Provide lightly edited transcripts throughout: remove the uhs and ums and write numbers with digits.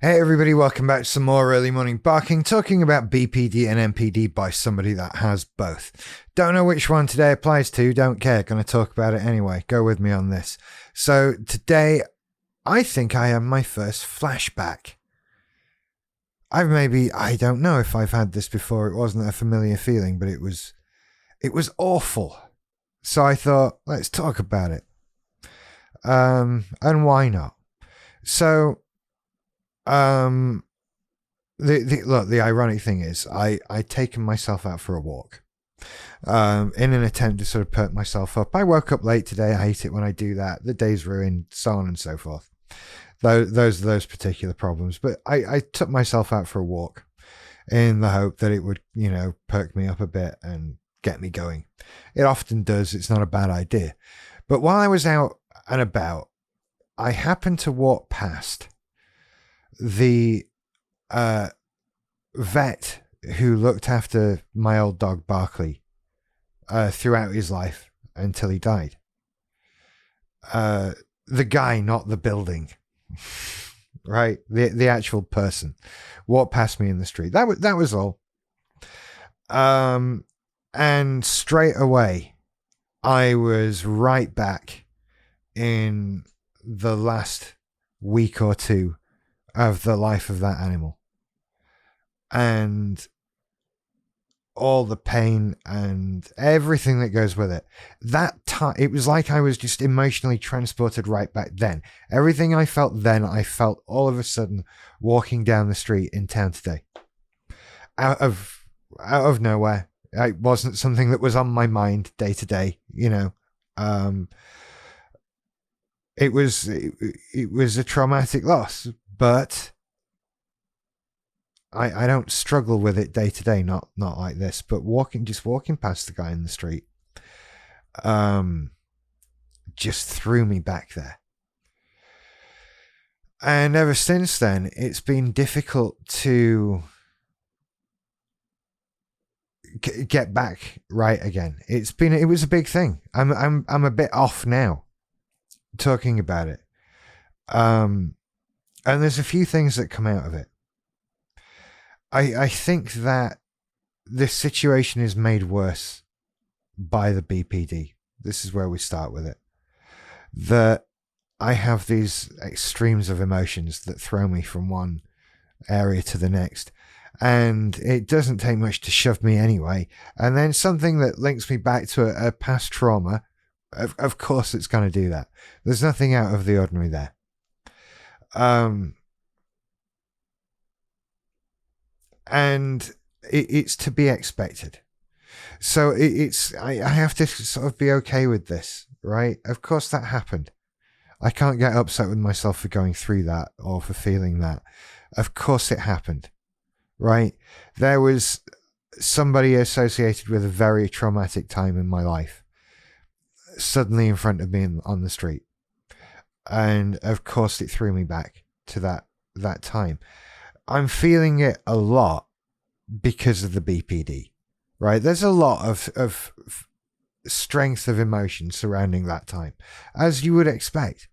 Hey everybody, welcome back to some more early morning barking, talking about BPD and MPD by somebody that has both. Don't know which one today applies to, don't care, gonna talk about it anyway. Go with me on this. So today, I think I have my first flashback. I don't know if I've had this before, it wasn't a familiar feeling, but it was awful. So I thought, let's talk about it. And why not? So, the ironic thing is I'd taken myself out for a walk, in an attempt to sort of perk myself up. I woke up late today. I hate it when I do that. The day's ruined, so on and so forth. Those particular problems. But I took myself out for a walk in the hope that it would, perk me up a bit and get me going. It often does. It's not a bad idea. But while I was out and about, I happened to walk past the vet who looked after my old dog Barkley throughout his life until he died. The guy, not the building, right? The actual person walked past me in the street. That was all. And straight away, I was right back in the last week or two of the life of that animal, and all the pain and everything that goes with it. That time, it was like I was just emotionally transported right back then. Everything I felt then, I felt all of a sudden walking down the street in town today, out of nowhere. It wasn't something that was on my mind day to day, It was a traumatic loss, but I don't struggle with it day to day, not like this. But just walking past the guy in the street, just threw me back there. And ever since then, it's been difficult to get back right again. It was a big thing. I'm a bit off now talking about it. And there's a few things that come out of it. I think that this situation is made worse by the BPD. This is where we start with it. That I have these extremes of emotions that throw me from one area to the next. And it doesn't take much to shove me anyway. And then something that links me back to a past trauma, of course it's going to do that. There's nothing out of the ordinary there. And it's to be expected. So I have to sort of be okay with this, right? Of course that happened. I can't get upset with myself for going through that or for feeling that. Of course it happened, right? There was somebody associated with a very traumatic time in my life suddenly in front of me on the street. And of course it threw me back to that time. I'm feeling it a lot because of the BPD, right? There's a lot of strength of emotion surrounding that time, as you would expect.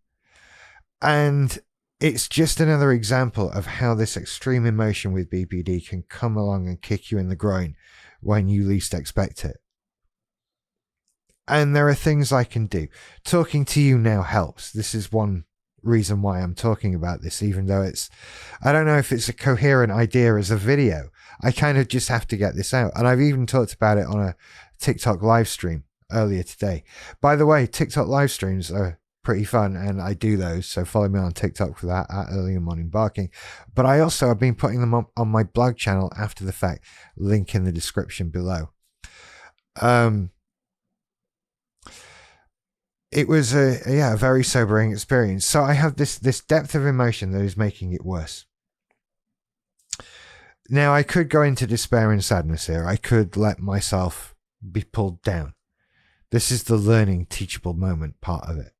And it's just another example of how this extreme emotion with BPD can come along and kick you in the groin when you least expect it. And there are things I can do. Talking to you now helps. This is one reason why I'm talking about this, even though I don't know if it's a coherent idea as a video. I kind of just have to get this out. And I've even talked about it on a TikTok live stream earlier today. By the way, TikTok live streams are pretty fun and I do those. So follow me on TikTok for that at Early Morning Barking. But I also have been putting them up on my blog channel after the fact. Link in the description below. It was a very sobering experience. So I have this depth of emotion that is making it worse. Now, I could go into despair and sadness here. I could let myself be pulled down. This is the learning, teachable moment part of it.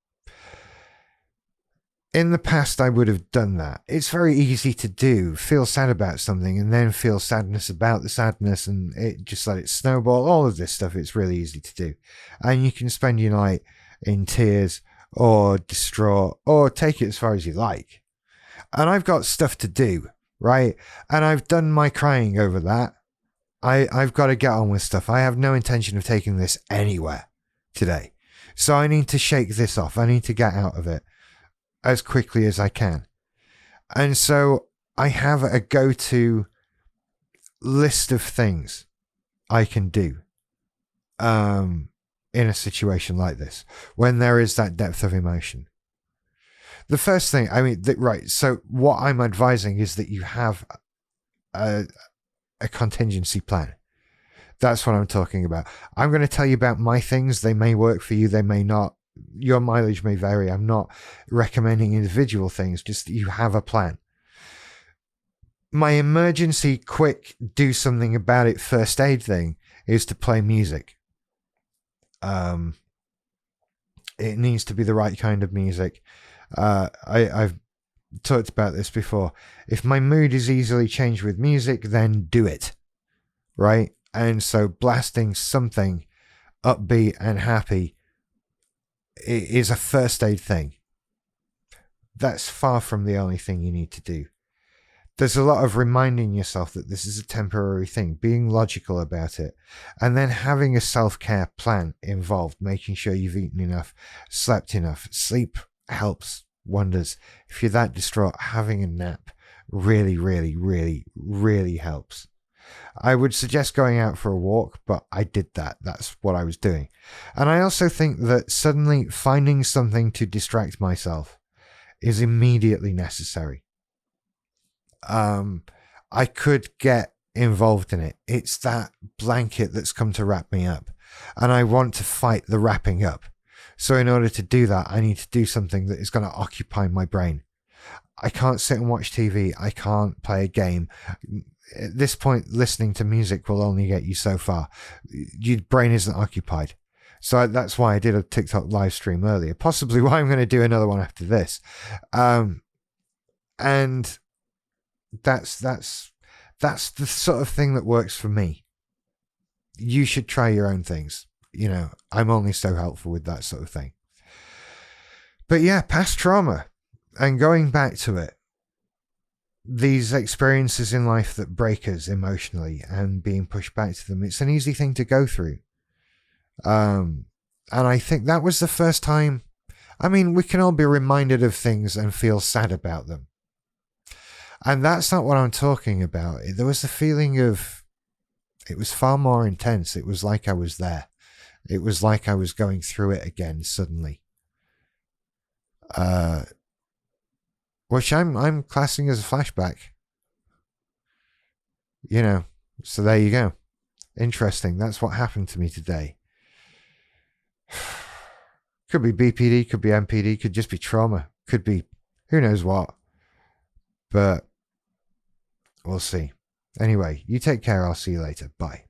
In the past, I would have done that. It's very easy to do. Feel sad about something and then feel sadness about the sadness and it just let it snowball. All of this stuff, it's really easy to do. And you can spend your night in tears or distraught or take it as far as you like. and I've got stuff to do, right? And I've done my crying over that. I've got to get on with stuff. I have no intention of taking this anywhere today. So I need to shake this off. I need to get out of it as quickly as I can. And so I have a go-to list of things I can do in a situation like this, when there is that depth of emotion. The first thing, right, so what I'm advising is that you have a contingency plan. That's what I'm talking about. I'm going to tell you about my things. They may work for you, they may not. Your mileage may vary. I'm not recommending individual things, just that you have a plan. My emergency, quick, do something about it first aid thing is to play music. It needs to be the right kind of music. I've talked about this before. If my mood is easily changed with music, then do it. Right? And so blasting something upbeat and happy is a first aid thing. That's far from the only thing you need to do. There's a lot of reminding yourself that this is a temporary thing, being logical about it, and then having a self-care plan involved, making sure you've eaten enough, slept enough. Sleep helps wonders. If you're that distraught, having a nap really, really, really, really helps. I would suggest going out for a walk, but I did that. That's what I was doing. And I also think that suddenly finding something to distract myself is immediately necessary. I could get involved in it. It's that blanket that's come to wrap me up, and I want to fight the wrapping up. So in order to do that, I need to do something that is going to occupy my brain. I can't sit and watch TV. I can't play a game. At this point, listening to music will only get you so far. Your brain isn't occupied. So that's why I did a TikTok live stream earlier. Possibly why I'm going to do another one after this. And that's the sort of thing that works for me. You should try your own things. You know, I'm only so helpful with that sort of thing. But yeah, past trauma and going back to it, these experiences in life that break us emotionally and being pushed back to them, it's an easy thing to go through. And I think that was the first time. I mean, we can all be reminded of things and feel sad about them. And that's not what I'm talking about. There was a feeling of, it was far more intense. It was like I was there. It was like I was going through it again suddenly. Which I'm classing as a flashback. You know, so there you go. Interesting. That's what happened to me today. Could be BPD, could be MPD, could just be trauma, could be who knows what. But we'll see. Anyway, you take care. I'll see you later. Bye.